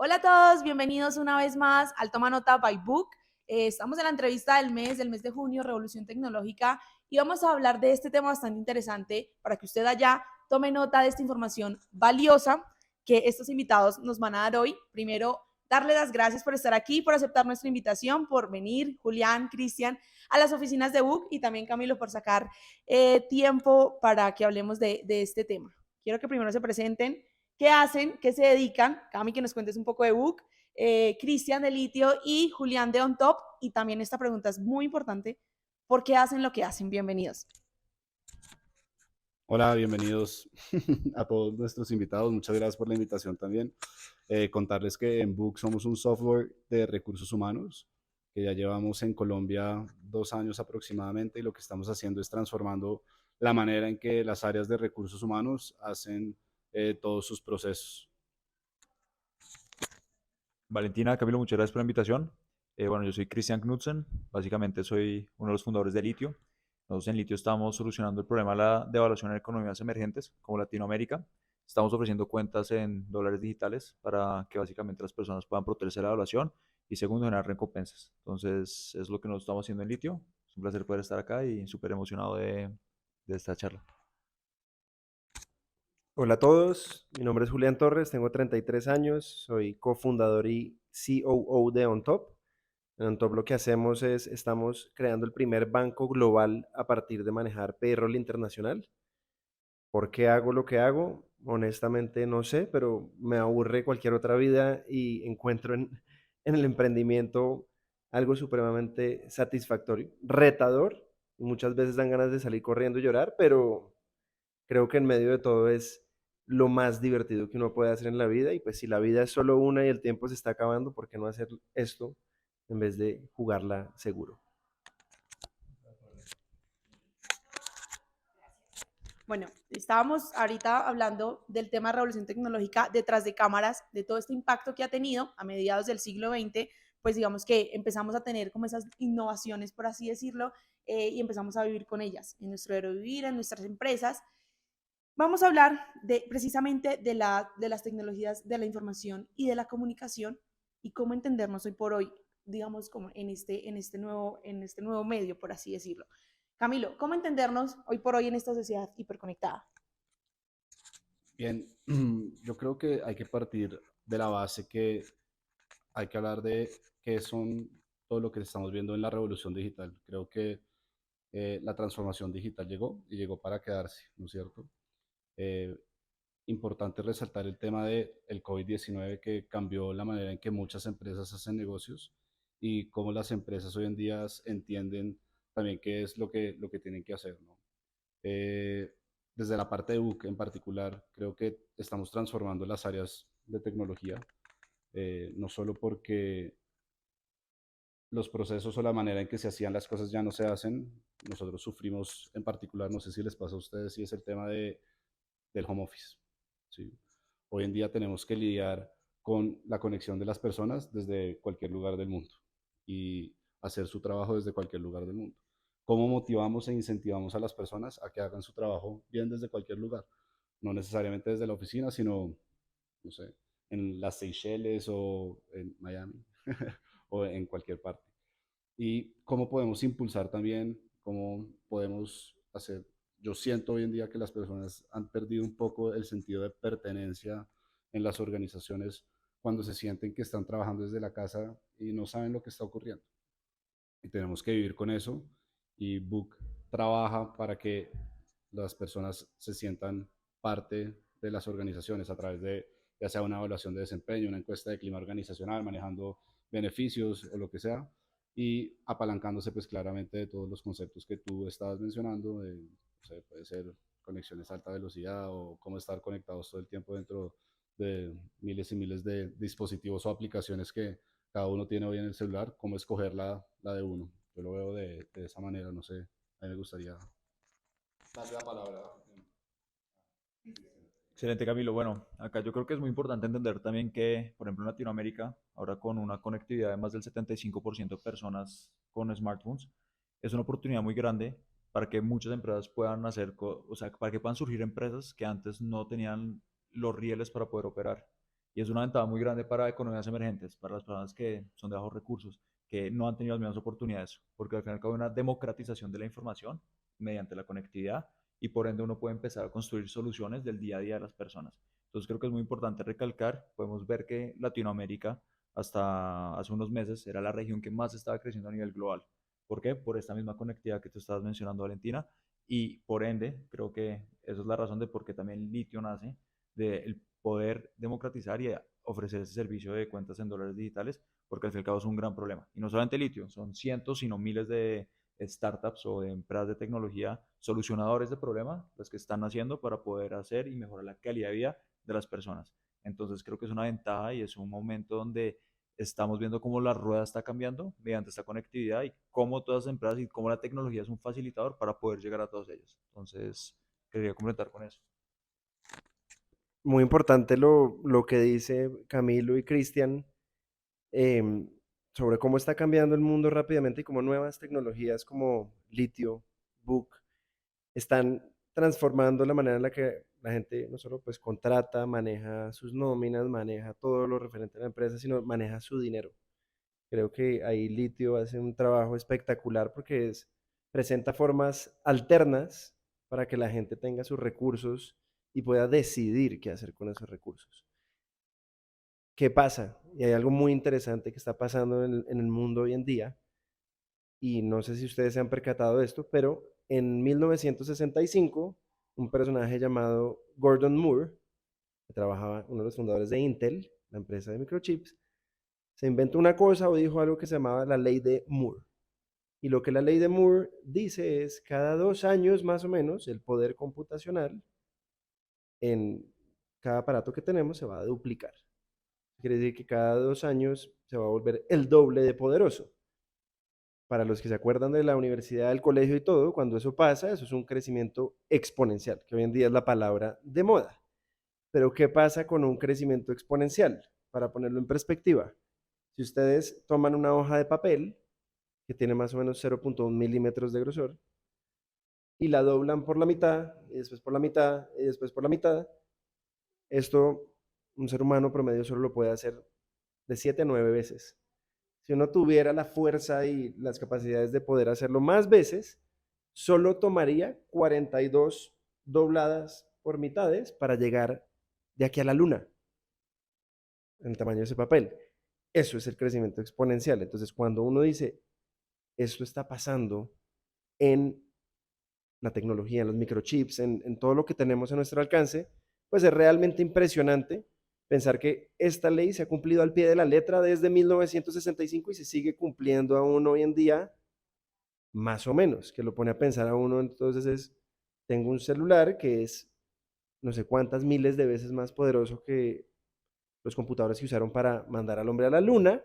Hola a todos, bienvenidos una vez más al Toma Nota by Book. Estamos en la entrevista del mes de junio, Revolución Tecnológica, y vamos a hablar de este tema bastante interesante para que usted allá tome nota de esta información valiosa que estos invitados nos van a dar hoy. Primero, darle las gracias por estar aquí, por aceptar nuestra invitación, por venir, Julián, Cristian, a las oficinas de Book y también Camilo por sacar tiempo para que hablemos de este tema. Quiero que primero se presenten. ¿Qué hacen? ¿Qué se dedican? Cami, que nos cuentes un poco de Book, Cristian de Litio y Julián de On Top. Y también esta pregunta es muy importante. ¿Por qué hacen lo que hacen? Bienvenidos. Hola, bienvenidos a todos nuestros invitados. Muchas gracias por la invitación también. Contarles que en Book somos un software de recursos humanos que ya llevamos en Colombia 2 años aproximadamente y lo que estamos haciendo es transformando la manera en que las áreas de recursos humanos hacen todos sus procesos. Valentina, Camilo, muchas gracias por la invitación. Bueno, yo soy Christian Knudsen, básicamente soy uno de los fundadores de Litio. Nosotros en Litio estamos solucionando el problema de la devaluación en economías emergentes como Latinoamérica. Estamos ofreciendo cuentas en dólares digitales para que básicamente las personas puedan protegerse de la devaluación y segundo, generar recompensas. Entonces, es lo que nosotros estamos haciendo en Litio. Es un placer poder estar acá y súper emocionado de esta charla. Hola a todos, mi nombre es Julián Torres, tengo 33 años, soy cofundador y COO de OnTop. En OnTop lo que hacemos es, estamos creando el primer banco global a partir de manejar payroll internacional. ¿Por qué hago lo que hago? Honestamente no sé, pero me aburre cualquier otra vida y encuentro en el emprendimiento algo supremamente satisfactorio, retador, muchas veces dan ganas de salir corriendo y llorar, pero creo que en medio de todo es lo más divertido que uno puede hacer en la vida y pues si la vida es solo una y el tiempo se está acabando, ¿por qué no hacer esto en vez de jugarla seguro? Bueno, estábamos ahorita hablando del tema de revolución tecnológica detrás de cámaras, de todo este impacto que ha tenido a mediados del siglo XX, pues digamos que empezamos a tener como esas innovaciones, por así decirlo, y empezamos a vivir con ellas en nuestro diario vivir, en nuestras empresas. Vamos a hablar precisamente de las tecnologías de la información y de la comunicación y cómo entendernos hoy por hoy, digamos, como en este nuevo medio, por así decirlo. Camilo, ¿cómo entendernos hoy por hoy en esta sociedad hiperconectada? Bien, yo creo que hay que partir de la base que hay que hablar de qué son todo lo que estamos viendo en la revolución digital. Creo que la transformación digital llegó y llegó para quedarse, ¿no es cierto? Eh, Importante resaltar el tema del COVID-19 que cambió la manera en que muchas empresas hacen negocios y cómo las empresas hoy en día entienden también qué es lo que tienen que hacer, ¿no? Eh, Desde la parte de BUC en particular, creo que estamos transformando las áreas de tecnología, no solo porque los procesos o la manera en que se hacían las cosas ya no se hacen. Nosotros sufrimos en particular, no sé si les pasa a ustedes, y es el tema del home office. ¿Sí? Hoy en día tenemos que lidiar con la conexión de las personas desde cualquier lugar del mundo y hacer su trabajo desde cualquier lugar del mundo. ¿Cómo motivamos e incentivamos a las personas a que hagan su trabajo bien desde cualquier lugar? No necesariamente desde la oficina, sino, no sé, en las Seychelles o en Miami o en cualquier parte. Y cómo podemos impulsar también, cómo podemos hacer. Yo siento hoy en día que las personas han perdido un poco el sentido de pertenencia en las organizaciones cuando se sienten que están trabajando desde la casa y no saben lo que está ocurriendo. Y tenemos que vivir con eso. Y Book trabaja para que las personas se sientan parte de las organizaciones a través de ya sea una evaluación de desempeño, una encuesta de clima organizacional, manejando beneficios o lo que sea, y apalancándose pues claramente de todos los conceptos que tú estabas mencionando, de, o sea, puede ser conexiones a alta velocidad o cómo estar conectados todo el tiempo dentro de miles y miles de dispositivos o aplicaciones que cada uno tiene hoy en el celular, cómo escoger la de uno. Yo lo veo de esa manera, no sé, a mí me gustaría darle la palabra. Excelente, Camilo. Bueno, acá yo creo que es muy importante entender también que, por ejemplo, en Latinoamérica, ahora con una conectividad de más del 75% de personas con smartphones, es una oportunidad muy grande para que muchas empresas puedan hacer, o sea, para que puedan surgir empresas que antes no tenían los rieles para poder operar. Y es una ventaja muy grande para economías emergentes, para las personas que son de bajos recursos, que no han tenido las mismas oportunidades, porque al final hay una democratización de la información mediante la conectividad y por ende uno puede empezar a construir soluciones del día a día de las personas. Entonces creo que es muy importante recalcar, podemos ver que Latinoamérica hasta hace unos meses era la región que más estaba creciendo a nivel global. ¿Por qué? Por esta misma conectividad que tú estabas mencionando, Valentina, y por ende creo que esa es la razón de por qué también Litio nace, del poder democratizar y ofrecer ese servicio de cuentas en dólares digitales, porque al fin y al cabo es un gran problema. Y no solamente litio, son cientos, sino miles de startups o de empresas de tecnología solucionadores de problemas, las que están haciendo para poder hacer y mejorar la calidad de vida de las personas. Entonces creo que es una ventaja y es un momento donde estamos viendo cómo la rueda está cambiando mediante esta conectividad y cómo todas las empresas y cómo la tecnología es un facilitador para poder llegar a todos ellos. Entonces, quería complementar con eso. Muy importante lo que dice Camilo y Cristian em, sobre cómo está cambiando el mundo rápidamente y cómo nuevas tecnologías como litio, book, están transformando la manera en la que la gente no solo pues contrata, maneja sus nóminas, maneja todo lo referente a la empresa, sino maneja su dinero. Creo que ahí Litio hace un trabajo espectacular porque presenta formas alternas para que la gente tenga sus recursos y pueda decidir qué hacer con esos recursos. ¿Qué pasa? Y hay algo muy interesante que está pasando en el mundo hoy en día, y no sé si ustedes se han percatado de esto, pero en 1965, un personaje llamado Gordon Moore, que trabajaba, uno de los fundadores de Intel, la empresa de microchips, se inventó una cosa o dijo algo que se llamaba la ley de Moore. Y lo que la ley de Moore dice es, cada 2 años más o menos, el poder computacional en cada aparato que tenemos se va a duplicar. Quiere decir que cada 2 años se va a volver el doble de poderoso. Para los que se acuerdan de la universidad, del colegio y todo, cuando eso pasa, eso es un crecimiento exponencial, que hoy en día es la palabra de moda. Pero ¿qué pasa con un crecimiento exponencial? Para ponerlo en perspectiva, si ustedes toman una hoja de papel que tiene más o menos 0.1 milímetros de grosor y la doblan por la mitad, y después por la mitad, y después por la mitad, esto un ser humano promedio solo lo puede hacer de 7 a 9 veces. Si uno tuviera la fuerza y las capacidades de poder hacerlo más veces, solo tomaría 42 dobladas por mitades para llegar de aquí a la luna, en el tamaño de ese papel. Eso es el crecimiento exponencial. Entonces, cuando uno dice, esto está pasando en la tecnología, en los microchips, en todo lo que tenemos a nuestro alcance, pues es realmente impresionante pensar que esta ley se ha cumplido al pie de la letra desde 1965 y se sigue cumpliendo aún hoy en día, más o menos, que lo pone a pensar a uno. Entonces tengo un celular que es no sé cuántas miles de veces más poderoso que los computadores que usaron para mandar al hombre a la luna,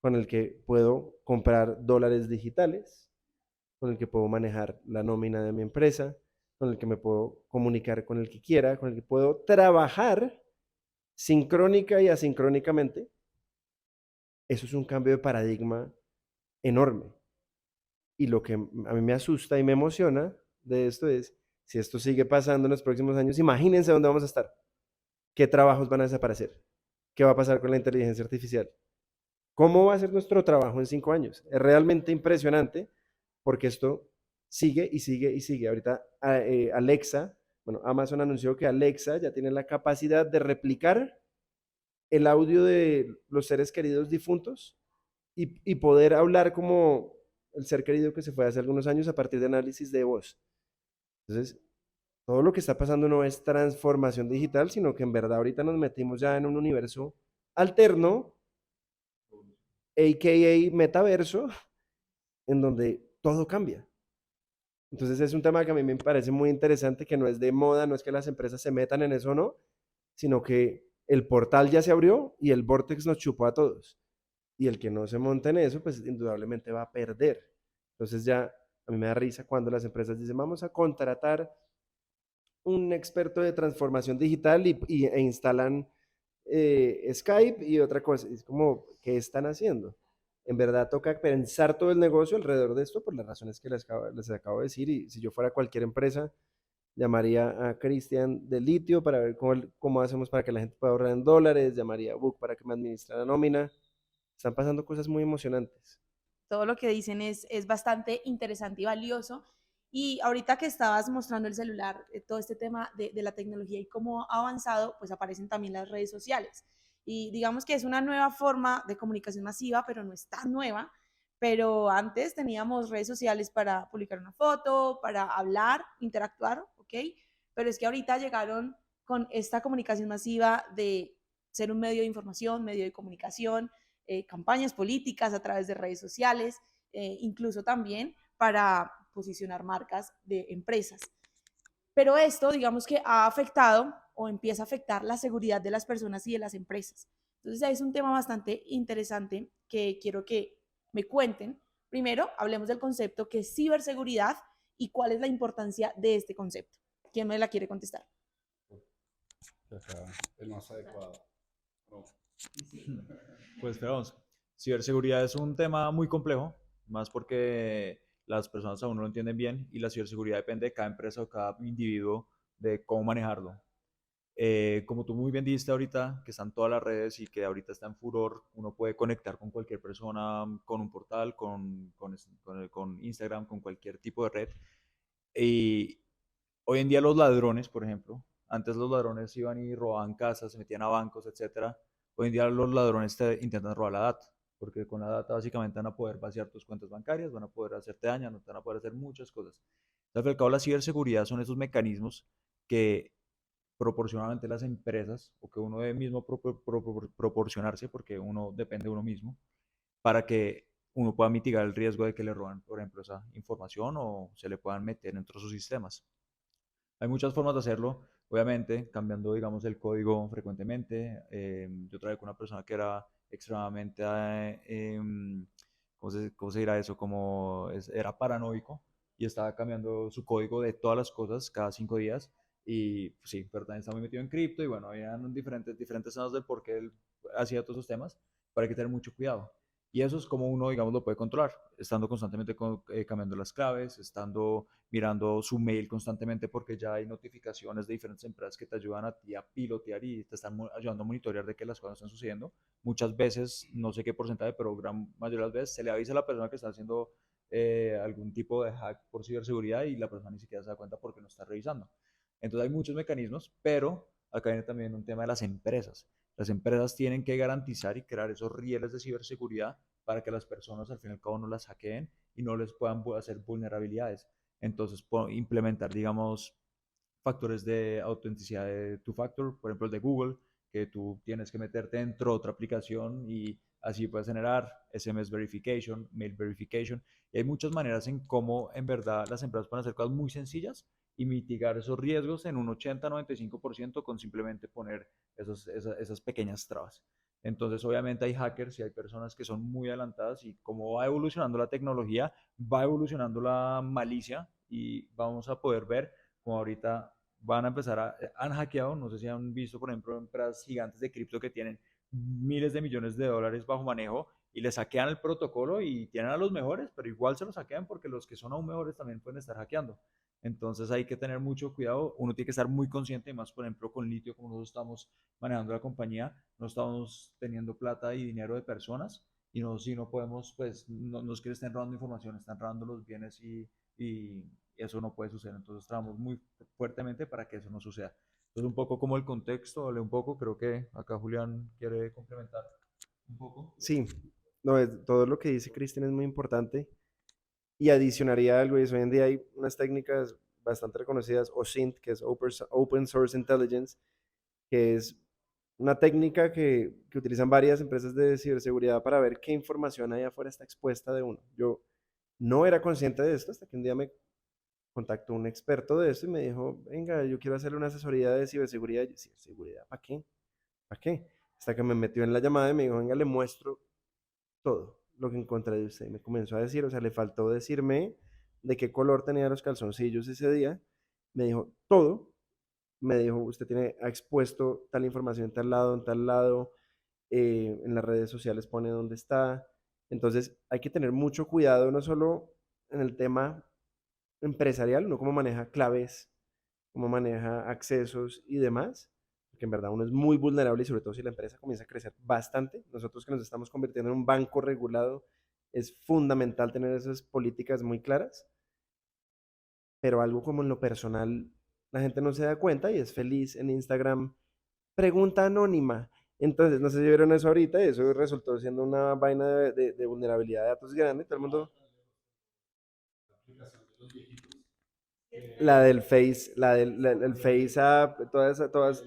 con el que puedo comprar dólares digitales, con el que puedo manejar la nómina de mi empresa, con el que me puedo comunicar con el que quiera, con el que puedo trabajar sincrónica y asincrónicamente. Eso es un cambio de paradigma enorme. Y lo que a mí me asusta y me emociona de esto es, si esto sigue pasando en los próximos años, imagínense dónde vamos a estar. ¿Qué trabajos van a desaparecer? ¿Qué va a pasar con la inteligencia artificial? ¿Cómo va a ser nuestro trabajo en 5 años? Es realmente impresionante porque esto sigue y sigue y sigue. Ahorita Alexa, bueno, Amazon anunció que Alexa ya tiene la capacidad de replicar el audio de los seres queridos difuntos y poder hablar como el ser querido que se fue hace algunos años a partir de análisis de voz. Entonces, todo lo que está pasando no es transformación digital, sino que en verdad ahorita nos metimos ya en un universo alterno, a.k.a. metaverso, en donde todo cambia. Entonces es un tema que a mí me parece muy interesante, que no es de moda, no es que las empresas se metan en eso o no, sino que el portal ya se abrió y el vortex nos chupó a todos. Y el que no se monte en eso, pues indudablemente va a perder. Entonces ya a mí me da risa cuando las empresas dicen, vamos a contratar un experto de transformación digital e instalan Skype y otra cosa. Es como, ¿qué están haciendo? En verdad toca pensar todo el negocio alrededor de esto por las razones que les acabo de decir. Y si yo fuera cualquier empresa, llamaría a Cristian de Litio para ver cómo hacemos para que la gente pueda ahorrar en dólares, llamaría a Book para que me administre la nómina. Están pasando cosas muy emocionantes. Todo lo que dicen es bastante interesante y valioso. Y ahorita que estabas mostrando el celular, todo este tema de la tecnología y cómo ha avanzado, pues aparecen también las redes sociales. Y digamos que es una nueva forma de comunicación masiva, pero no es tan nueva. Pero antes teníamos redes sociales para publicar una foto, para hablar, interactuar, ¿ok? Pero es que ahorita llegaron con esta comunicación masiva de ser un medio de información, medio de comunicación, campañas políticas a través de redes sociales, incluso también para posicionar marcas de empresas. Pero esto, digamos que ha afectado o empieza a afectar la seguridad de las personas y de las empresas. Entonces, es un tema bastante interesante que quiero que me cuenten. Primero, hablemos del concepto que es ciberseguridad y cuál es la importancia de este concepto. ¿Quién me la quiere contestar? Acá, el más adecuado. No. Pues veamos, ciberseguridad es un tema muy complejo, más porque las personas aún no lo entienden bien y la ciberseguridad depende de cada empresa o cada individuo de cómo manejarlo. Como tú muy bien dijiste ahorita, que están todas las redes y que ahorita está en furor, uno puede conectar con cualquier persona, con un portal, con Instagram, con cualquier tipo de red. Y hoy en día los ladrones, por ejemplo, antes los ladrones iban y robaban casas, se metían a bancos, etcétera. Hoy en día los ladrones te intentan robar la data, porque con la data básicamente van a poder vaciar tus cuentas bancarias, van a poder hacerte daño, no van a poder hacer muchas cosas. Al fin y al cabo, la ciberseguridad son esos mecanismos que proporcionalmente las empresas o que uno debe mismo proporcionarse, porque uno depende de uno mismo, para que uno pueda mitigar el riesgo de que le roban, por ejemplo, esa información o se le puedan meter dentro de sus sistemas. Hay muchas formas de hacerlo, obviamente, cambiando, digamos, el código frecuentemente. Yo trabajé con una persona que era extremadamente, ¿cómo se dirá eso? Era paranoico y estaba cambiando su código de todas las cosas cada 5 días. Y pues, sí, pero también está muy metido en cripto y bueno, habían diferentes zonas del por qué él hacía todos esos temas, pero hay que tener mucho cuidado. Y eso es como uno, digamos, lo puede controlar, estando constantemente cambiando las claves, estando mirando su mail constantemente porque ya hay notificaciones de diferentes empresas que te ayudan a ti a pilotear y te están ayudando a monitorear de que las cosas están sucediendo. Muchas veces, no sé qué porcentaje, pero gran mayoría de las veces se le avisa a la persona que está haciendo algún tipo de hack por ciberseguridad y la persona ni siquiera se da cuenta porque no está revisando. Entonces hay muchos mecanismos, pero acá viene también un tema de las empresas. Las empresas tienen que garantizar y crear esos rieles de ciberseguridad para que las personas al fin y al cabo no las hackeen y no les puedan hacer vulnerabilidades. Entonces, implementar, digamos, factores de autenticidad de tu factor, por ejemplo, el de Google, que tú tienes que meterte dentro de otra aplicación y así puedes generar SMS verification, mail verification. Y hay muchas maneras en cómo en verdad las empresas pueden hacer cosas muy sencillas y mitigar esos riesgos en un 80-95% con simplemente poner esas pequeñas trabas. Entonces, obviamente hay hackers y hay personas que son muy adelantadas y como va evolucionando la tecnología, va evolucionando la malicia y vamos a poder ver como ahorita van a empezar han hackeado, no sé si han visto, por ejemplo, empresas gigantes de cripto que tienen miles de millones de dólares bajo manejo y les hackean el protocolo y tienen a los mejores, pero igual se los hackean porque los que son aún mejores también pueden estar hackeando. Entonces hay que tener mucho cuidado, uno tiene que estar muy consciente, y más por ejemplo con Litio, como nosotros estamos manejando la compañía, no estamos teniendo plata y dinero de personas y no, si no podemos, pues no es que estén robando información, están robando los bienes y eso no puede suceder. Entonces trabajamos muy fuertemente para que eso no suceda. Entonces un poco como el contexto, hablé un poco, creo que acá Julián quiere complementar un poco. Sí, no, todo lo que dice Cristian es muy importante. Y adicionaría algo, y es, hoy en día hay unas técnicas bastante reconocidas, OSINT, que es Open Source Intelligence, que es una técnica que utilizan varias empresas de ciberseguridad para ver qué información ahí afuera está expuesta de uno. Yo no era consciente de esto hasta que un día me contactó un experto de esto y me dijo, venga, yo quiero hacerle una asesoría de ciberseguridad. Yo, ¿ciberseguridad? ¿Para qué? ¿Para qué? Hasta que me metió en la llamada y me dijo, venga, le muestro todo lo que encontré de usted. Y me comenzó a decir, o sea, le faltó decirme de qué color tenía los calzoncillos ese día. Me dijo todo. Me dijo, usted ha expuesto tal información en tal lado, en las redes sociales pone dónde está. Entonces hay que tener mucho cuidado, no solo en el tema empresarial, no cómo maneja claves cómo maneja accesos y demás, porque en verdad uno es muy vulnerable y sobre todo si la empresa comienza a crecer bastante. Nosotros que nos estamos convirtiendo en un banco regulado, es fundamental tener esas políticas muy claras, pero algo como en lo personal, la gente no se da cuenta y es feliz en Instagram, pregunta anónima. Entonces, no sé si vieron eso ahorita y eso resultó siendo una vaina de vulnerabilidad de datos grande. Todo el mundo, la del Face, el Face App, todas.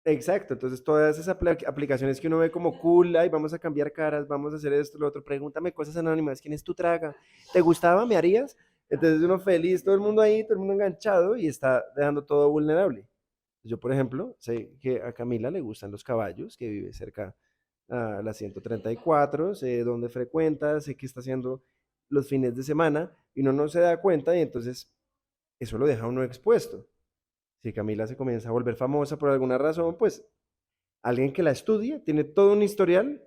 Exacto, entonces todas esas aplicaciones que uno ve como cool, ay, vamos a cambiar caras, vamos a hacer esto, lo otro, pregúntame cosas anónimas, ¿quién es tu traga? ¿Te gustaba? ¿Me harías? Entonces uno feliz, todo el mundo ahí, todo el mundo enganchado y está dejando todo vulnerable. Yo, por ejemplo, sé que a Camila le gustan los caballos, que vive cerca a la 134, sé dónde frecuenta, sé qué está haciendo los fines de semana y uno no se da cuenta y entonces eso lo deja a uno expuesto. Si Camila se comienza a volver famosa por alguna razón, pues alguien que la estudia tiene todo un historial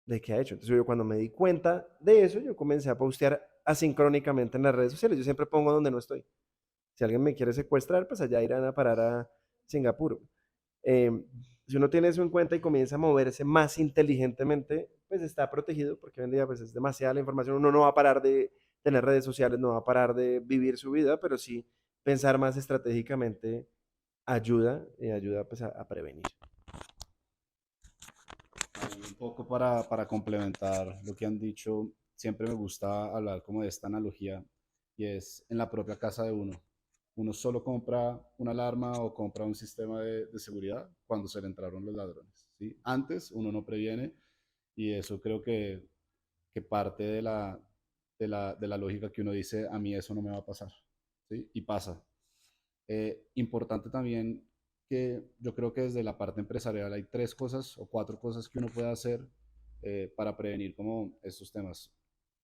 de qué ha hecho. Entonces yo cuando me di cuenta de eso, yo comencé a postear asincrónicamente en las redes sociales. Yo siempre pongo donde no estoy. Si alguien me quiere secuestrar, pues allá irán a parar a Singapur. Eh, si uno tiene eso en cuenta y comienza a moverse más inteligentemente, pues está protegido, porque hoy en día pues es demasiada la información. Uno no va a parar de tener redes sociales, no va a parar de vivir su vida, pero sí pensar más estratégicamente ayuda y ayuda pues a prevenir. Ahí un poco para complementar lo que han dicho, siempre me gusta hablar como de esta analogía y es en la propia casa de uno. Uno solo compra una alarma o compra un sistema de seguridad cuando se le entraron los ladrones, ¿sí? Antes uno no previene y eso creo que parte de la lógica que uno dice, a mí eso no me va a pasar, ¿sí? Y pasa. Importante también que yo creo que desde la parte empresarial hay tres cosas o cuatro cosas que uno puede hacer para prevenir como estos temas.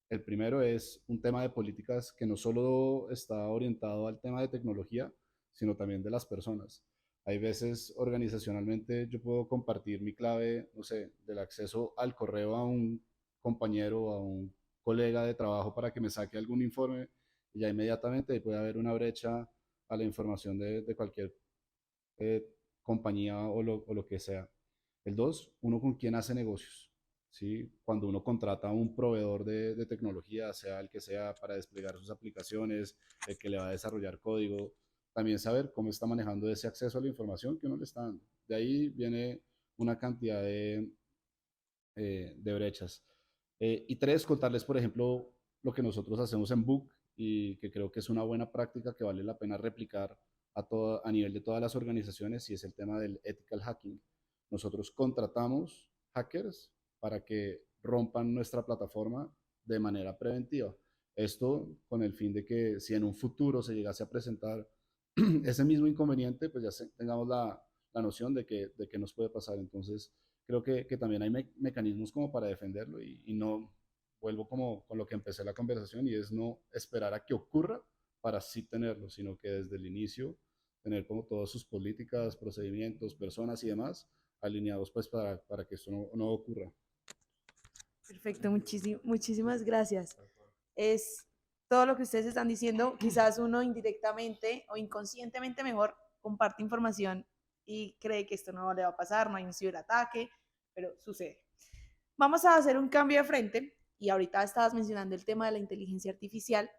El primero es un tema de políticas que no solo está orientado al tema de tecnología, sino también de las personas. Hay veces organizacionalmente yo puedo compartir mi clave, no sé, del acceso al correo a un compañero o a un colega de trabajo para que me saque algún informe y ya inmediatamente puede haber una brecha a la información de cualquier eh, compañía o lo que sea. El dos, uno con quién hace negocios. ¿Sí? Cuando uno contrata a un proveedor de tecnología, sea el que sea, para desplegar sus aplicaciones, el que le va a desarrollar código, también saber cómo está manejando ese acceso a la información que uno le está dando. De ahí viene una cantidad de brechas. Y tres, contarles, por ejemplo, lo que nosotros hacemos en Book y que creo que es una buena práctica que vale la pena replicar a nivel de todas las organizaciones y es el tema del ethical hacking. Nosotros contratamos hackers para que rompan nuestra plataforma de manera preventiva. Esto con el fin de que si en un futuro se llegase a presentar ese mismo inconveniente, pues ya tengamos la noción de que nos puede pasar. Entonces, creo que también hay mecanismos como para defenderlo y no vuelvo como con lo que empecé la conversación y es no esperar a que ocurra para sí tenerlo, sino que desde el inicio tener como todas sus políticas, procedimientos, personas y demás alineados pues para que esto no ocurra. Perfecto, muchísimas gracias. Es todo lo que ustedes están diciendo, quizás uno indirectamente o inconscientemente mejor comparte información y cree que esto no le va a pasar, no hay un ciberataque, pero sucede. Vamos a hacer un cambio de frente y ahorita estabas mencionando el tema de la inteligencia artificial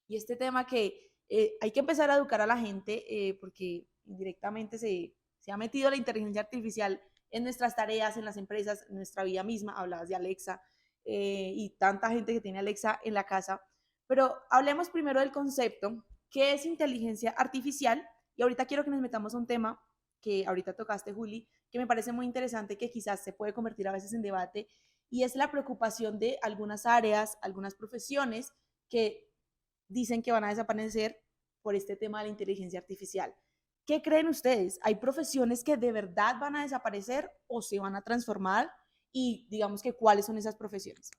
y este tema que hay que empezar a educar a la gente porque indirectamente se ha metido la inteligencia artificial en nuestras tareas, en las empresas, en nuestra vida misma. Hablabas de Alexa y tanta gente que tiene Alexa en la casa. Pero hablemos primero del concepto, ¿qué es inteligencia artificial? Y ahorita quiero que nos metamos a un tema que ahorita tocaste, Juli, que me parece muy interesante, que quizás se puede convertir a veces en debate, y es la preocupación de algunas áreas, algunas profesiones que dicen que van a desaparecer por este tema de la inteligencia artificial. ¿Qué creen ustedes? ¿Hay profesiones que de verdad van a desaparecer o se van a transformar? Y digamos que cuáles son esas profesiones.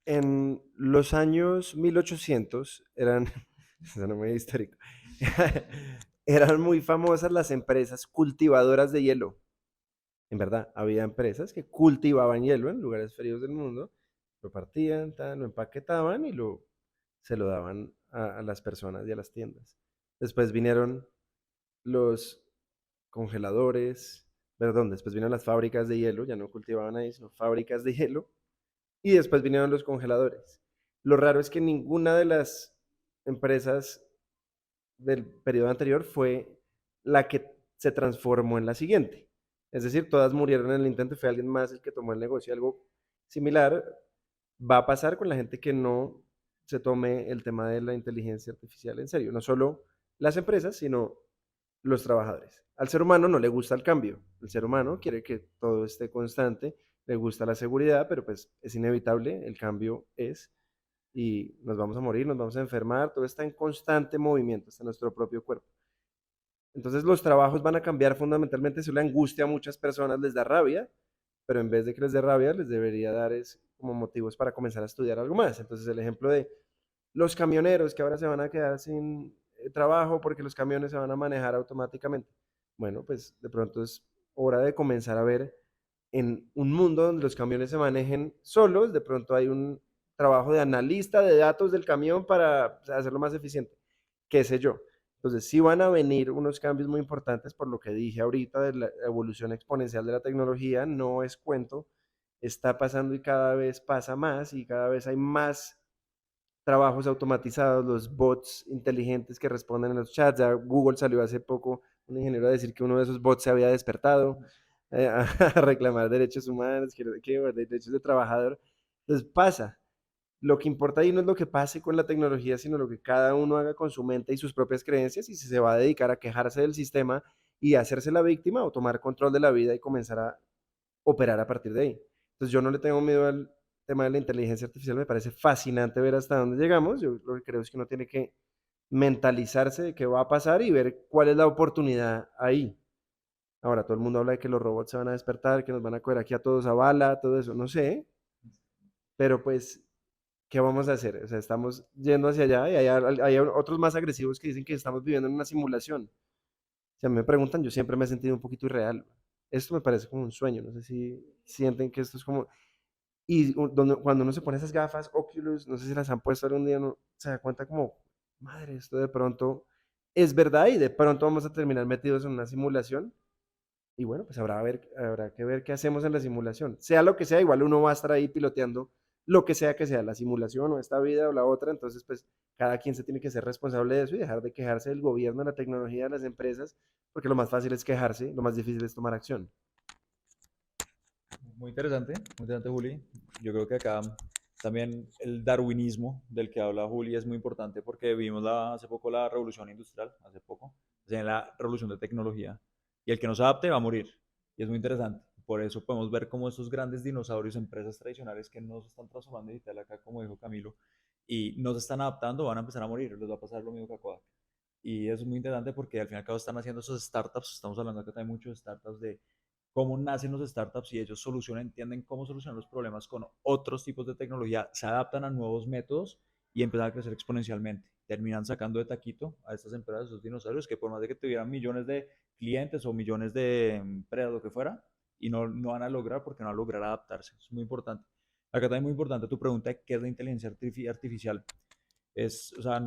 En los años 1800 eran, eso no me histórico, eran muy famosas las empresas cultivadoras de hielo. En verdad, había empresas que cultivaban hielo en lugares fríos del mundo, lo partían, lo empaquetaban y se lo daban a las personas y a las tiendas. Después vinieron los congeladores, perdón, después vinieron las fábricas de hielo, ya no cultivaban ahí, sino fábricas de hielo, y después vinieron los congeladores. Lo raro es que ninguna de las empresas del periodo anterior fue la que se transformó en la siguiente. Es decir, todas murieron en el intento y fue alguien más el que tomó el negocio. Algo similar va a pasar con la gente que no se tome el tema de la inteligencia artificial en serio. No solo las empresas, sino los trabajadores. Al ser humano no le gusta el cambio. El ser humano quiere que todo esté constante, le gusta la seguridad, pero pues es inevitable, el cambio es y nos vamos a morir, nos vamos a enfermar, todo está en constante movimiento, está en nuestro propio cuerpo. Entonces los trabajos van a cambiar fundamentalmente, eso le angustia a muchas personas, les da rabia, pero en vez de que les dé rabia, les debería dar es como motivos para comenzar a estudiar algo más. Entonces el ejemplo de los camioneros que ahora se van a quedar sin trabajo porque los camiones se van a manejar automáticamente. Bueno, pues de pronto es hora de comenzar a ver en un mundo donde los camiones se manejen solos, de pronto hay un trabajo de analista de datos del camión para hacerlo más eficiente, qué sé yo. Entonces, sí van a venir unos cambios muy importantes por lo que dije ahorita de la evolución exponencial de la tecnología, no es cuento, está pasando y cada vez pasa más y cada vez hay más trabajos automatizados, los bots inteligentes que responden a los chats. Ya Google salió hace poco, un ingeniero a decir que uno de esos bots se había despertado a reclamar derechos humanos, derechos de trabajador. Entonces pasa. Lo que importa ahí no es lo que pase con la tecnología, sino lo que cada uno haga con su mente y sus propias creencias y si se va a dedicar a quejarse del sistema y hacerse la víctima o tomar control de la vida y comenzar a operar a partir de ahí. Entonces yo no le tengo miedo al tema de la inteligencia artificial, me parece fascinante ver hasta dónde llegamos. Yo lo que creo es que uno tiene que mentalizarse de qué va a pasar y ver cuál es la oportunidad ahí. Ahora, todo el mundo habla de que los robots se van a despertar, que nos van a coger aquí a todos a bala, todo eso, no sé, pero pues, ¿qué vamos a hacer? O sea, estamos yendo hacia allá y hay otros más agresivos que dicen que estamos viviendo en una simulación. Si a mí me preguntan, yo siempre me he sentido un poquito irreal. Esto me parece como un sueño, no sé si sienten que esto es como... Y cuando uno se pone esas gafas Oculus, no sé si las han puesto algún día, uno se da cuenta como, madre, esto de pronto es verdad y de pronto vamos a terminar metidos en una simulación. Y bueno, pues habrá que ver qué hacemos en la simulación. Sea lo que sea, igual uno va a estar ahí piloteando lo que sea, la simulación o esta vida o la otra. Entonces, pues cada quien se tiene que ser responsable de eso y dejar de quejarse del gobierno, de la tecnología, de las empresas, porque lo más fácil es quejarse, lo más difícil es tomar acción. Muy interesante, Juli. Yo creo que acá también el darwinismo del que habla Juli es muy importante porque vimos hace poco la revolución industrial, hace poco, o sea, la revolución de tecnología, y el que no se adapte va a morir. Y es muy interesante. Por eso podemos ver cómo esos grandes dinosaurios, empresas tradicionales que no se están transformando en digital acá, como dijo Camilo, y no se están adaptando, van a empezar a morir. Les va a pasar lo mismo que a Kodak. Y eso es muy interesante porque al fin y al cabo están haciendo esos startups. Estamos hablando acá también mucho de startups de cómo nacen los startups y ellos solucionan, entienden cómo solucionar los problemas con otros tipos de tecnología, se adaptan a nuevos métodos y empiezan a crecer exponencialmente. Terminan sacando de taquito a estas empresas, esos dinosaurios, que por más de que tuvieran millones de clientes o millones de empresas, lo que fuera, y no van a lograr porque no van a lograr adaptarse. Es muy importante. Acá también muy importante tu pregunta de qué es la inteligencia artificial. Es, o sea,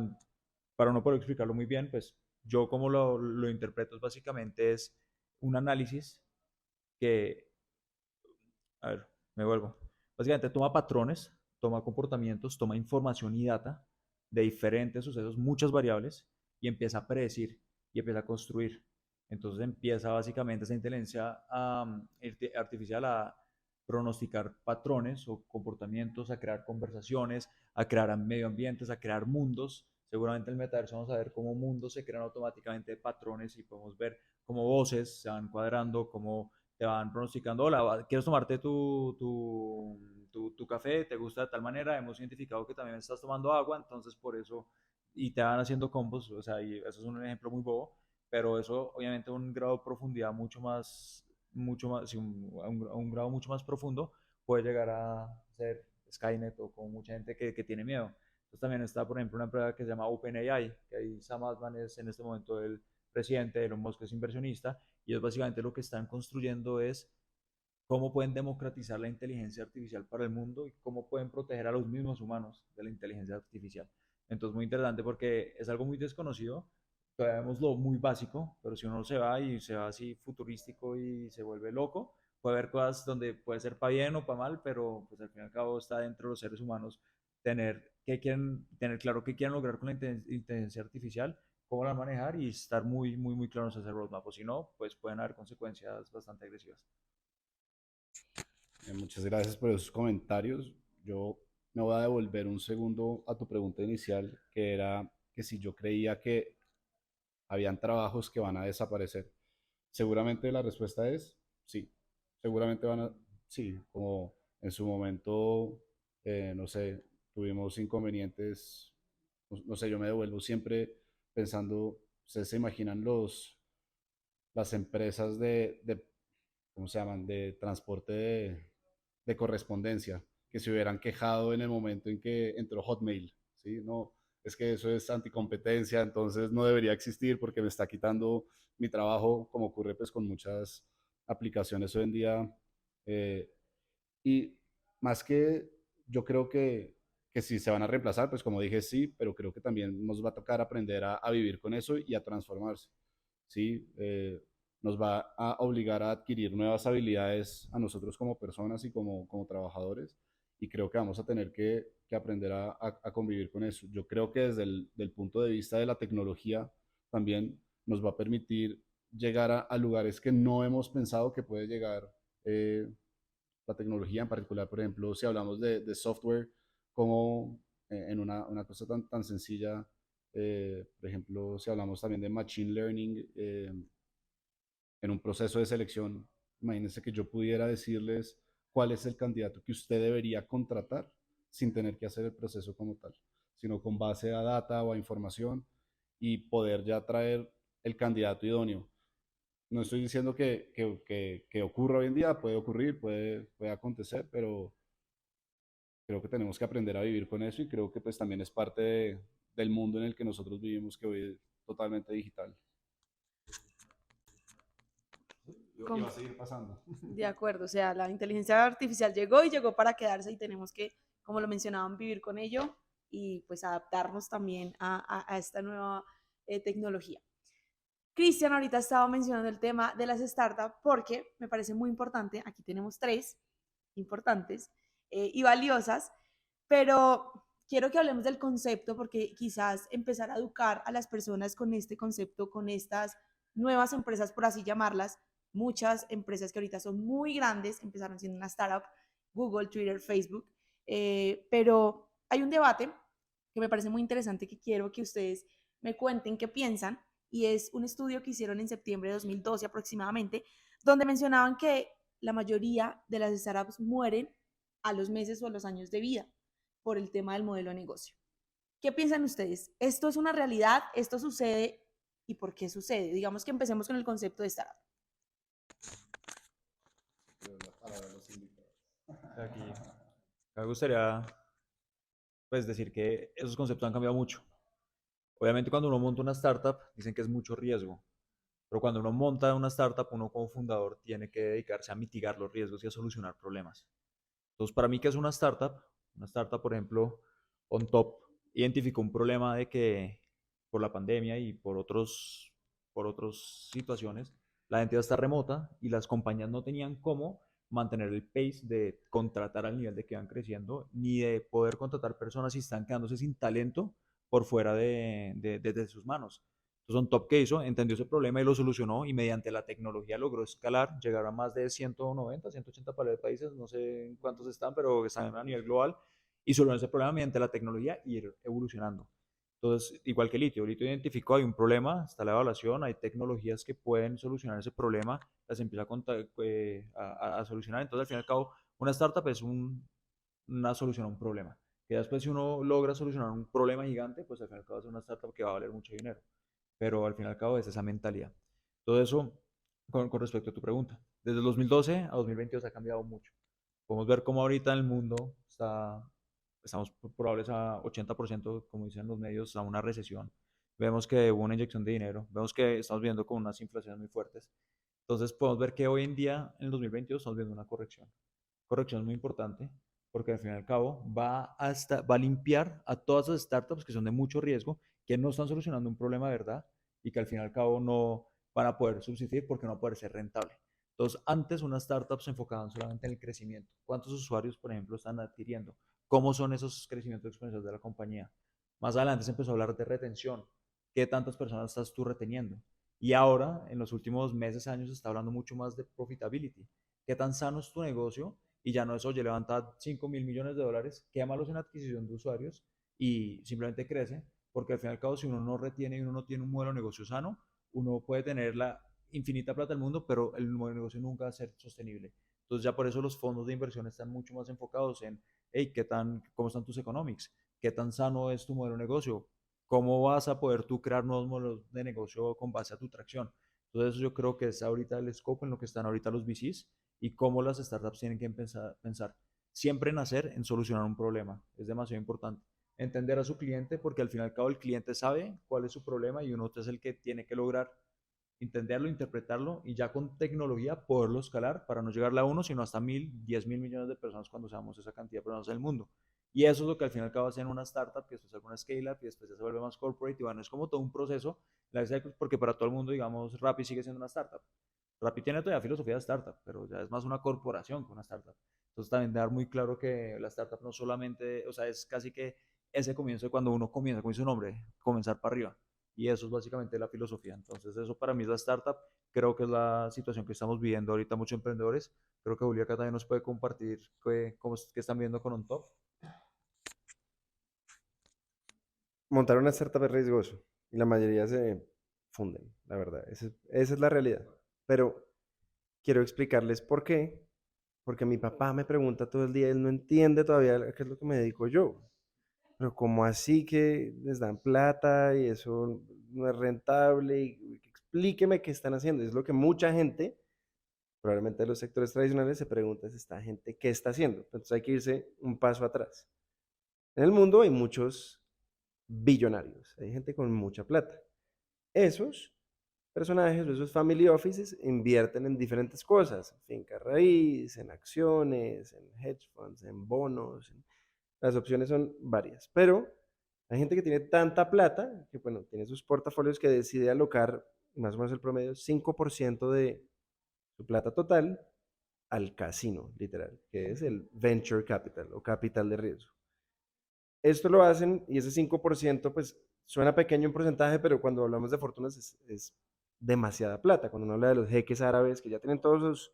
para no poder explicarlo muy bien, pues yo como lo interpreto es básicamente es un análisis que, a ver, me vuelvo. Básicamente toma patrones, toma comportamientos, toma información y data de diferentes sucesos, muchas variables, y empieza a predecir y empieza a construir. Entonces empieza básicamente esa inteligencia artificial a pronosticar patrones o comportamientos, a crear conversaciones, a crear medio ambientes, a crear mundos. Seguramente en el metaverso vamos a ver cómo mundos se crean automáticamente patrones y podemos ver cómo voces se van cuadrando, cómo te van pronosticando, hola, ¿quieres tomarte tu café? ¿Te gusta de tal manera? Hemos identificado que también estás tomando agua, entonces por eso, y te van haciendo combos, o sea, y eso es un ejemplo muy bobo, pero eso obviamente a un grado de profundidad mucho más, sí, a un grado mucho más profundo, puede llegar a ser Skynet o con mucha gente que tiene miedo. Entonces también está, por ejemplo, una empresa que se llama OpenAI, que ahí Sam Altman es en este momento el presidente, Elon Musk es inversionista, y es básicamente lo que están construyendo es cómo pueden democratizar la inteligencia artificial para el mundo y cómo pueden proteger a los mismos humanos de la inteligencia artificial. Entonces, muy interesante porque es algo muy desconocido, todavía vemos lo muy básico, pero si uno se va y se va así futurístico y se vuelve loco, puede haber cosas donde puede ser para bien o para mal, pero pues al fin y al cabo está dentro de los seres humanos tener claro qué quieren lograr con la inteligencia artificial, cómo la manejar y estar muy claros en ese roadmap, o si no, pues pueden haber consecuencias bastante agresivas. Muchas gracias por esos comentarios. Yo me voy a devolver un segundo a tu pregunta inicial, que era que si yo creía que habían trabajos que van a desaparecer. Seguramente la respuesta es sí. Seguramente van a, sí, como en su momento, no sé, tuvimos inconvenientes, no sé, yo me devuelvo siempre pensando, ustedes se imaginan las empresas ¿cómo se llaman?, de transporte de correspondencia, que se hubieran quejado en el momento en que entró Hotmail, ¿sí? No, es que eso es anticompetencia, entonces no debería existir porque me está quitando mi trabajo, como ocurre pues con muchas aplicaciones hoy en día. eh, y más que yo creo que si se van a reemplazar, pues como dije, sí, pero creo que también nos va a tocar aprender a vivir con eso y a transformarse, ¿sí? Nos va a obligar a adquirir nuevas habilidades a nosotros como personas y como trabajadores, y creo que vamos a tener que aprender a convivir con eso. Yo creo que desde del punto de vista de la tecnología también nos va a permitir llegar a lugares que no hemos pensado que puede llegar eh, la tecnología en particular. Por ejemplo, si hablamos de software, como en una cosa tan sencilla, por ejemplo, si hablamos también de machine learning, en un proceso de selección, imagínense que yo pudiera decirles cuál es el candidato que usted debería contratar sin tener que hacer el proceso como tal, sino con base a data o a información y poder ya traer el candidato idóneo. No estoy diciendo que ocurra hoy en día, puede ocurrir, puede acontecer, pero creo que tenemos que aprender a vivir con eso y creo que pues también es parte del mundo en el que nosotros vivimos, que hoy es totalmente digital. Y va a seguir pasando. De acuerdo, o sea, la inteligencia artificial llegó y llegó para quedarse y tenemos que, como lo mencionaban, vivir con ello y pues adaptarnos también a esta nueva tecnología. Cristian ahorita estaba mencionando el tema de las startups porque me parece muy importante, aquí tenemos tres importantes y valiosas, pero quiero que hablemos del concepto porque quizás empezar a educar a las personas con este concepto, con estas nuevas empresas, por así llamarlas, muchas empresas que ahorita son muy grandes, empezaron siendo una startup, Google, Twitter, Facebook, pero hay un debate que me parece muy interesante que quiero que ustedes me cuenten qué piensan y es un estudio que hicieron en septiembre de 2012 aproximadamente, donde mencionaban que la mayoría de las startups mueren a los meses o a los años de vida por el tema del modelo de negocio. ¿Qué piensan ustedes? ¿Esto es una realidad? ¿Esto sucede? ¿Y por qué sucede? Digamos que empecemos con el concepto de startup. Aquí me gustaría pues decir que esos conceptos han cambiado mucho. Obviamente cuando uno monta una startup dicen que es mucho riesgo, pero cuando uno monta una startup uno como fundador tiene que dedicarse a mitigar los riesgos y a solucionar problemas. Entonces para mí, ¿qué es una startup? Una startup, por ejemplo, OnTop identificó un problema de que por la pandemia y por otras situaciones la gente está remota y las compañías no tenían cómo mantener el pace de contratar al nivel de que van creciendo, ni de poder contratar personas y están quedándose sin talento por fuera de sus manos. Entonces, OnTop, ¿qué hizo? Entendió ese problema y lo solucionó y mediante la tecnología logró escalar, llegar a más de 190, 180 países, no sé en cuántos están, pero están a nivel global y solucionó ese problema mediante la tecnología y ir evolucionando. Entonces, igual que Litio identificó, hay un problema, está la evaluación, hay tecnologías que pueden solucionar ese problema, las empieza a solucionar. Entonces, al fin y al cabo, una startup es una solución a un problema. Que después, si uno logra solucionar un problema gigante, pues al fin y al cabo es una startup que va a valer mucho dinero. Pero al fin y al cabo es esa mentalidad. Todo eso con respecto a tu pregunta. Desde el 2012 a 2022 ha cambiado mucho. Podemos ver cómo ahorita en el mundo estamos probables a 80%, como dicen los medios, a una recesión. Vemos que hubo una inyección de dinero, vemos que estamos viendo con unas inflaciones muy fuertes. Entonces podemos ver que hoy en día, en el 2022, estamos viendo una corrección. Corrección es muy importante porque al fin y al cabo va a limpiar a todas esas startups que son de mucho riesgo, que no están solucionando un problema de verdad y que al fin y al cabo no van a poder subsistir porque no va a poder ser rentable. Entonces, antes unas startups se enfocaban solamente en el crecimiento. ¿Cuántos usuarios, por ejemplo, están adquiriendo? ¿Cómo son esos crecimientos exponenciales de la compañía? Más adelante se empezó a hablar de retención. ¿Qué tantas personas estás tú reteniendo? Y ahora, en los últimos meses, años, se está hablando mucho más de profitability. ¿Qué tan sano es tu negocio? Y ya no es, oye, levanta 5.000 millones de dólares, quémalos en adquisición de usuarios y simplemente crece, porque al fin y al cabo, si uno no retiene y uno no tiene un modelo de negocio sano, uno puede tener la infinita plata del mundo, pero el modelo de negocio nunca va a ser sostenible. Entonces ya por eso los fondos de inversión están mucho más enfocados en, hey, ¿cómo están tus economics? ¿Qué tan sano es tu modelo de negocio? ¿Cómo vas a poder tú crear nuevos modelos de negocio con base a tu tracción? Entonces yo creo que es ahorita el scope en lo que están ahorita los VCs y cómo las startups tienen que pensar siempre en hacer, en solucionar un problema. Es demasiado importante. Entender a su cliente porque al fin y al cabo el cliente sabe cuál es su problema y uno es el que tiene que lograr entenderlo, interpretarlo y ya con tecnología poderlo escalar para no llegarle a uno, sino hasta 1.000, 10.000 millones de personas cuando seamos esa cantidad de personas en el mundo. Y eso es lo que al final acaba hacer una startup, que después alguna scale-up y después ya se vuelve más corporate y bueno, es como todo un proceso, porque para todo el mundo, digamos, Rappi sigue siendo una startup. Rappi tiene todavía filosofía de startup, pero ya es más una corporación que una startup. Entonces también dar muy claro que la startup no solamente, o sea, es casi que ese comienzo de cuando uno comienza, como dice su nombre, comenzar para arriba. Y eso es básicamente la filosofía. Entonces eso para mí es la startup. Creo que es la situación que estamos viviendo ahorita muchos emprendedores. Creo que Julia acá también nos puede compartir qué están viendo con OnTop. Montar una startup es riesgoso y la mayoría se funden, la verdad. Esa es la realidad. Pero quiero explicarles por qué. Porque mi papá me pregunta todo el día, él no entiende todavía a qué es lo que me dedico yo. Pero como así que les dan plata y eso no es rentable, y explíqueme qué están haciendo. Es lo que mucha gente, probablemente de los sectores tradicionales, se pregunta es esta gente qué está haciendo. Entonces hay que irse un paso atrás. En el mundo hay muchos billonarios, hay gente con mucha plata. Esos personajes o esos family offices invierten en diferentes cosas, finca raíz, en acciones, en hedge funds, en bonos. Las opciones son varias, pero hay gente que tiene tanta plata que, bueno, tiene sus portafolios que decide alocar más o menos el promedio 5% de su plata total al casino, literal, que es el venture capital o capital de riesgo. Esto lo hacen y ese 5% pues suena pequeño en porcentaje, pero cuando hablamos de fortunas es demasiada plata. Cuando uno habla de los jeques árabes que ya tienen todas sus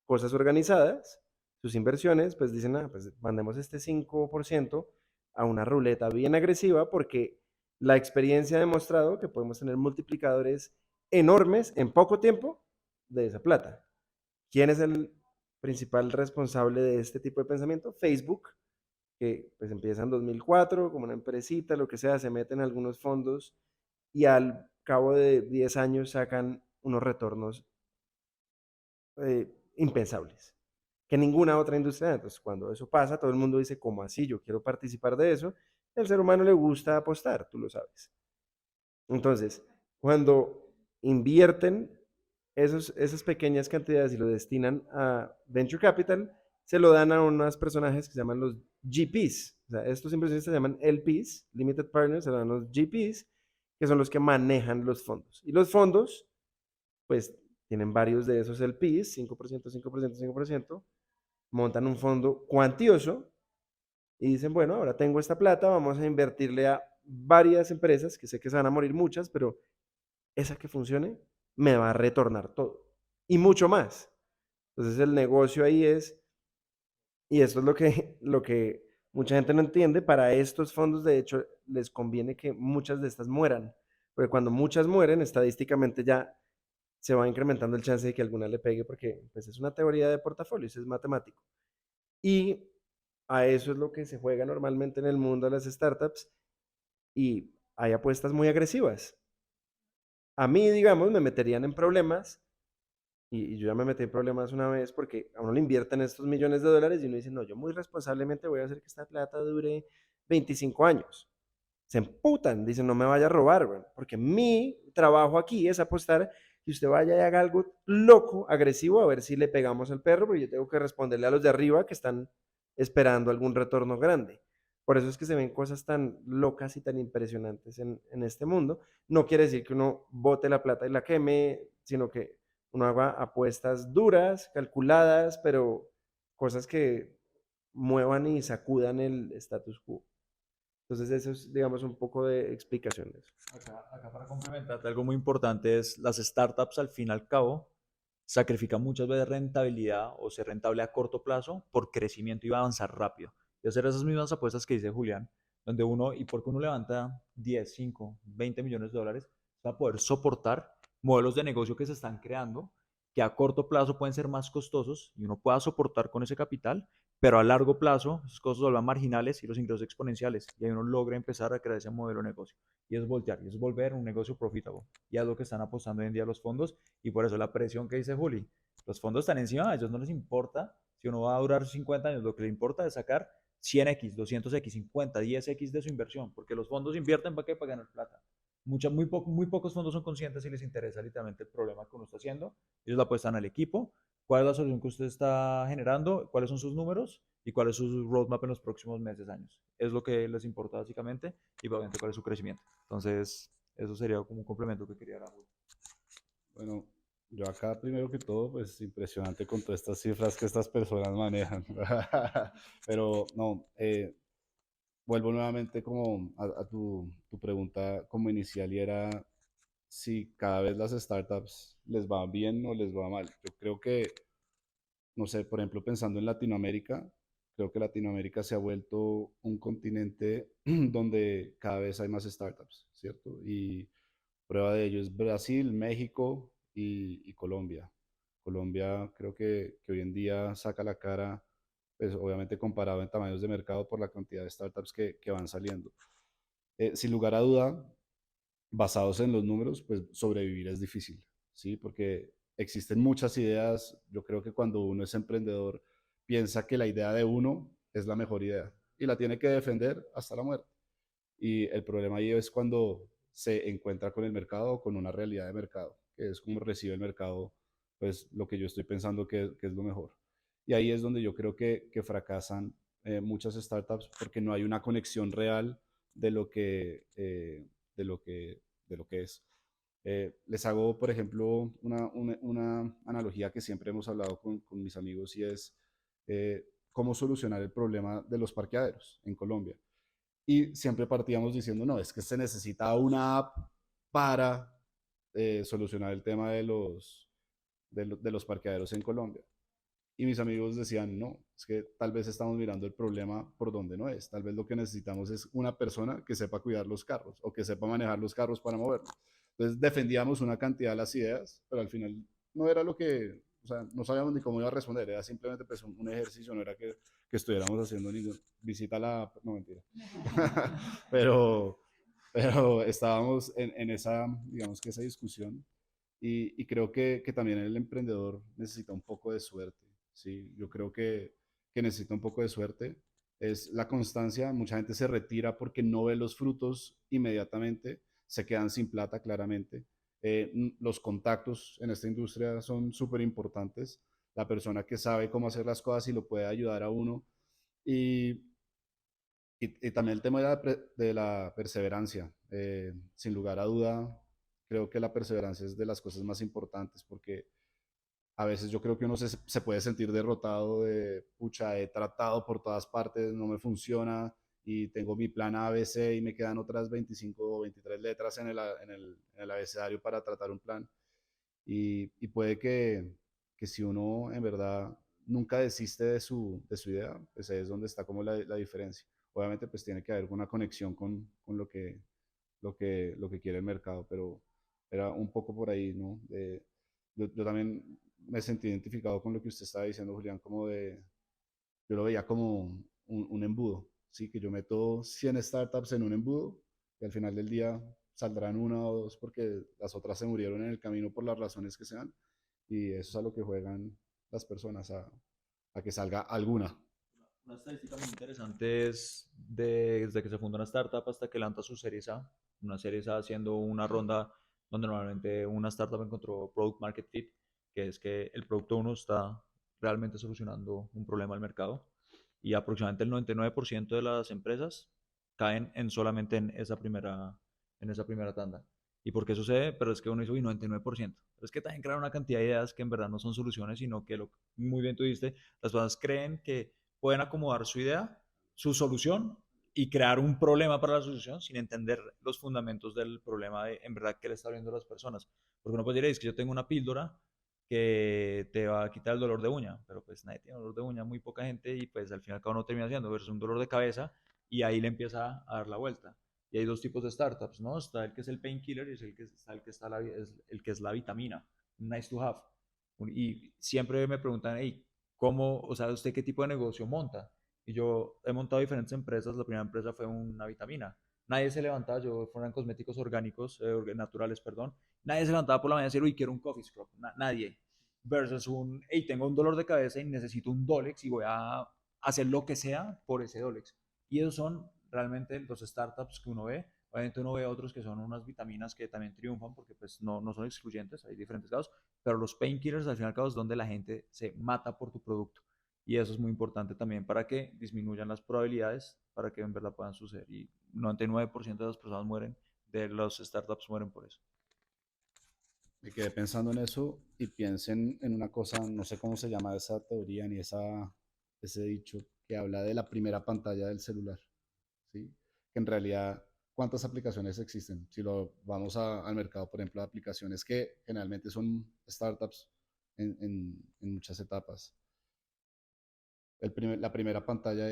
cosas organizadas, sus inversiones, pues dicen, pues mandemos este 5% a una ruleta bien agresiva porque la experiencia ha demostrado que podemos tener multiplicadores enormes en poco tiempo de esa plata. ¿Quién es el principal responsable de este tipo de pensamiento? Facebook, que pues empieza en 2004 como una empresita, lo que sea, se meten algunos fondos y al cabo de 10 años sacan unos retornos impensables, que ninguna otra industria. Entonces, cuando eso pasa, todo el mundo dice, ¿cómo así? Yo quiero participar de eso. El ser humano le gusta apostar, tú lo sabes. Entonces, cuando invierten esas pequeñas cantidades y lo destinan a Venture Capital, se lo dan a unos personajes que se llaman los GPs. O sea, estos inversionistas se llaman LPs, Limited Partners, se lo dan a los GPs, que son los que manejan los fondos. Y los fondos, pues, tienen varios de esos LPs, 5%, 5%, 5%, montan un fondo cuantioso y dicen, bueno, ahora tengo esta plata, vamos a invertirle a varias empresas, que sé que se van a morir muchas, pero esa que funcione me va a retornar todo y mucho más. Entonces el negocio ahí es, y esto es lo que mucha gente no entiende, para estos fondos de hecho les conviene que muchas de estas mueran, porque cuando muchas mueren, estadísticamente ya se va incrementando el chance de que alguna le pegue, porque pues, es una teoría de portafolios, es matemático. Y a eso es lo que se juega normalmente en el mundo de las startups y hay apuestas muy agresivas. A mí, digamos, me meterían en problemas y yo ya me metí en problemas una vez porque a uno le invierten estos millones de dólares y uno dice, no, yo muy responsablemente voy a hacer que esta plata dure 25 años. Se emputan, dicen, no me vaya a robar, bueno, porque mi trabajo aquí es apostar y usted vaya y haga algo loco, agresivo, a ver si le pegamos al perro, pero yo tengo que responderle a los de arriba que están esperando algún retorno grande. Por eso es que se ven cosas tan locas y tan impresionantes en este mundo. No quiere decir que uno bote la plata y la queme, sino que uno haga apuestas duras, calculadas, pero cosas que muevan y sacudan el status quo. Entonces eso es, digamos, un poco de explicaciones. Acá para complementarte, algo muy importante es las startups al fin y al cabo sacrifican muchas veces rentabilidad o ser rentable a corto plazo por crecimiento y avanzar rápido. Y hacer esas mismas apuestas que dice Julián, donde uno, y porque uno levanta 10, 5, 20 millones de dólares, va a poder soportar modelos de negocio que se están creando, que a corto plazo pueden ser más costosos y uno pueda soportar con ese capital, pero a largo plazo esos costos se vuelvan marginales y los ingresos exponenciales. Y ahí uno logra empezar a crear ese modelo de negocio. Y es voltear, y es volver un negocio profitable. Y es lo que están apostando hoy en día los fondos. Y por eso la presión que dice Juli, los fondos están encima, a ellos no les importa si uno va a durar 50 años, lo que les importa es sacar 100x, 200x, 50, 10x de su inversión, porque los fondos invierten para qué, para ganar plata. Muy pocos fondos son conscientes si les interesa literalmente el problema que uno está haciendo. Ellos la apuestan al equipo, cuál es la solución que usted está generando, cuáles son sus números y cuál es su roadmap en los próximos meses, años. Es lo que les importa básicamente y obviamente cuál es su crecimiento. Entonces, eso sería como un complemento que quería dar. Bueno, yo acá primero que todo, pues impresionante con todas estas cifras que estas personas manejan. Pero no, vuelvo nuevamente como a tu pregunta como inicial y era si cada vez las startups les va bien o les va mal. Yo creo que, no sé, por ejemplo, pensando en Latinoamérica, creo que Latinoamérica se ha vuelto un continente donde cada vez hay más startups, ¿cierto? Y prueba de ello es Brasil, México y Colombia. Colombia creo que hoy en día saca la cara, pues obviamente comparado en tamaños de mercado por la cantidad de startups que van saliendo. Sin lugar a duda, basados en los números, pues sobrevivir es difícil, ¿sí? Porque existen muchas ideas. Yo creo que cuando uno es emprendedor, piensa que la idea de uno es la mejor idea y la tiene que defender hasta la muerte. Y el problema ahí es cuando se encuentra con el mercado o con una realidad de mercado, que es como recibe el mercado, pues lo que yo estoy pensando que es lo mejor. Y ahí es donde yo creo que fracasan muchas startups porque no hay una conexión real de lo que, de lo que, de lo que es. Les hago, por ejemplo, una analogía que siempre hemos hablado con mis amigos y es cómo solucionar el problema de los parqueaderos en Colombia. Y siempre partíamos diciendo, no, es que se necesita una app para solucionar el tema de los parqueaderos en Colombia. Y mis amigos decían, no, es que tal vez estamos mirando el problema por donde no es. Tal vez lo que necesitamos es una persona que sepa cuidar los carros o que sepa manejar los carros para moverlos. Entonces defendíamos una cantidad de las ideas, pero al final no era lo que, o sea, no sabíamos ni cómo iba a responder, era simplemente pues un ejercicio, no era que estuviéramos haciendo ningún visita a la, no mentira, pero, pero estábamos en esa, digamos que esa discusión y creo que también el emprendedor necesita un poco de suerte, ¿sí? Yo creo que necesita un poco de suerte, es la constancia, mucha gente se retira porque no ve los frutos inmediatamente, se quedan sin plata claramente. Los contactos en esta industria son súper importantes. La persona que sabe cómo hacer las cosas y lo puede ayudar a uno. Y, y también el tema de la perseverancia. Sin lugar a duda, creo que la perseverancia es de las cosas más importantes porque a veces yo creo que uno se puede sentir derrotado de, pucha, he tratado por todas partes, no me funciona y tengo mi plan A, B, C y me quedan otras 25 o 23 letras en el abecedario para tratar un plan. Y puede que si uno en verdad nunca desiste de su idea, pues ahí es donde está como la diferencia. Obviamente pues tiene que haber una conexión con lo que quiere el mercado, pero era un poco por ahí, ¿no? Yo también me sentí identificado con lo que usted estaba diciendo, Julián, como de, yo lo veía como un embudo, ¿sí? Que yo meto 100 startups en un embudo y al final del día saldrán una o dos porque las otras se murieron en el camino por las razones que sean y eso es a lo que juegan las personas, a que salga alguna. Una estadística muy interesante es desde que se funda una startup hasta que lanza su Series A. Una Series A haciendo una ronda donde normalmente una startup encontró product market fit, que es que el producto uno está realmente solucionando un problema al mercado y aproximadamente el 99% de las empresas caen solamente en esa primera tanda. ¿Y por qué sucede? Pero es que uno dice, uy, 99%. Pero es que también crean una cantidad de ideas que en verdad no son soluciones, sino que, muy bien tú dijiste, las personas creen que pueden acomodar su idea, su solución, y crear un problema para la solución sin entender los fundamentos del problema en verdad que le está viendo a las personas. Porque uno puede decir, es que yo tengo una píldora que te va a quitar el dolor de uña, pero pues nadie tiene dolor de uña, muy poca gente, y pues al final cada uno termina haciendo versus un dolor de cabeza, y ahí le empieza a dar la vuelta. Y hay dos tipos de startups, ¿no? Está el que es el painkiller y es el que es la vitamina, nice to have. Y siempre me preguntan, hey, ¿cómo, o sea, usted qué tipo de negocio monta? Y yo he montado diferentes empresas. La primera empresa fue una vitamina. Nadie se levantaba, yo fueron cosméticos orgánicos, naturales, perdón. Nadie se levantaba por la mañana y decía, uy, quiero un coffee scrub. Nadie. Versus hey, tengo un dolor de cabeza y necesito un Dolex y voy a hacer lo que sea por ese Dolex. Y esos son realmente los startups que uno ve. Obviamente uno ve otros que son unas vitaminas que también triunfan porque pues no son excluyentes, hay diferentes casos, pero los painkillers al fin y al cabo es donde la gente se mata por tu producto. Y eso es muy importante también para que disminuyan las probabilidades para que en verdad puedan suceder. Y 99% de las personas mueren, de los startups mueren por eso. Me quedé pensando en eso y piensen en una cosa, no sé cómo se llama esa teoría ni ese dicho que habla de la primera pantalla del celular, ¿sí? Que en realidad, ¿cuántas aplicaciones existen? Si lo vamos al mercado, por ejemplo, de aplicaciones que generalmente son startups en muchas etapas. La primera pantalla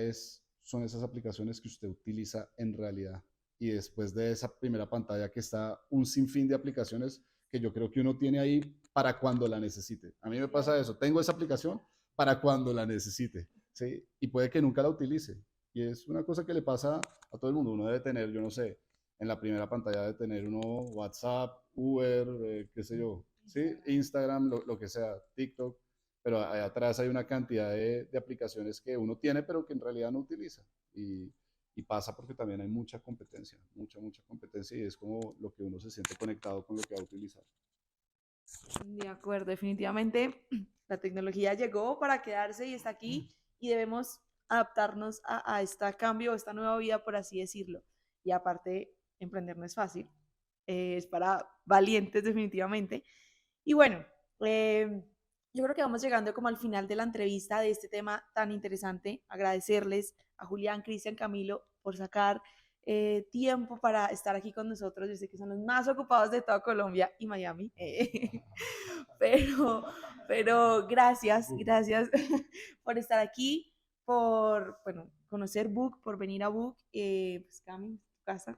son esas aplicaciones que usted utiliza en realidad. Y después de esa primera pantalla que está un sinfín de aplicaciones que yo creo que uno tiene ahí para cuando la necesite. A mí me pasa eso, tengo esa aplicación para cuando la necesite, ¿sí? Y puede que nunca la utilice. Y es una cosa que le pasa a todo el mundo. Uno debe tener, yo no sé, en la primera pantalla debe tener uno WhatsApp, Uber, qué sé yo, ¿sí? Instagram, lo que sea, TikTok, pero allá atrás hay una cantidad de aplicaciones que uno tiene, pero que en realidad no utiliza. Y pasa porque también hay mucha competencia, mucha competencia, y es como lo que uno se siente conectado con lo que va a utilizar. De acuerdo, definitivamente la tecnología llegó para quedarse y está aquí y debemos adaptarnos a este cambio, a esta nueva vida, por así decirlo. Y aparte, emprender no es fácil, es para valientes definitivamente. Y bueno, yo creo que vamos llegando como al final de la entrevista de este tema tan interesante. Agradecerles a Julián, Cristian, Camilo por sacar tiempo para estar aquí con nosotros. Yo sé que son los más ocupados de toda Colombia y Miami, pero, pero gracias por estar aquí, por bueno, conocer Book, por venir a Book, pues Cami, tu casa,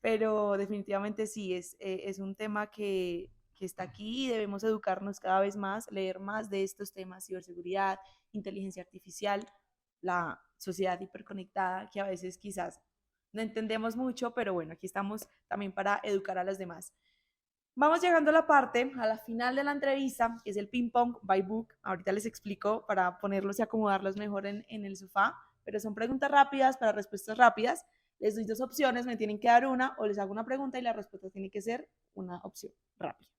pero definitivamente sí, es un tema que está aquí y debemos educarnos cada vez más, leer más de estos temas, ciberseguridad, inteligencia artificial, la sociedad hiperconectada, que a veces quizás no entendemos mucho, pero bueno, aquí estamos también para educar a los demás. Vamos llegando a la final de la entrevista, que es el ping pong by book. Ahorita les explico para ponerlos y acomodarlos mejor en el sofá, pero son preguntas rápidas para respuestas rápidas. Les doy dos opciones, me tienen que dar una o les hago una pregunta y la respuesta tiene que ser una opción rápida.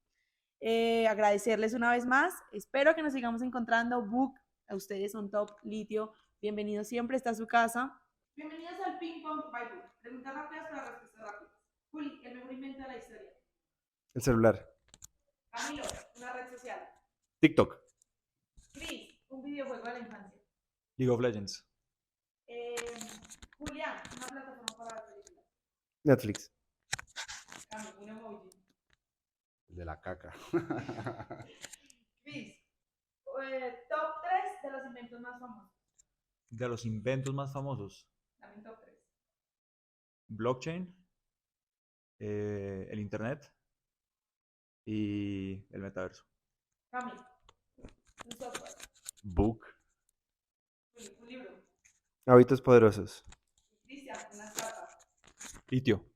Agradecerles una vez más, espero que nos sigamos encontrando. Book, a ustedes son top, Litio, bienvenidos siempre, está su casa. Bienvenidos al ping pong by book. Preguntas rápidas para respuestas rápidas. Juli, el mejor invento de la historia. El celular. Camilo, una red social. TikTok. Cris, un videojuego de la infancia. League of Legends. Eh, Julián, una plataforma para ver películas. Netflix. Camilo, un emoji. De la caca. Cris, top 3 de los inventos más famosos. De los inventos más famosos, También top 3. blockchain, el internet y el metaverso. Camilo, un software. Book. Un libro. Hábitos poderosos. Cristian, una startup. Litio.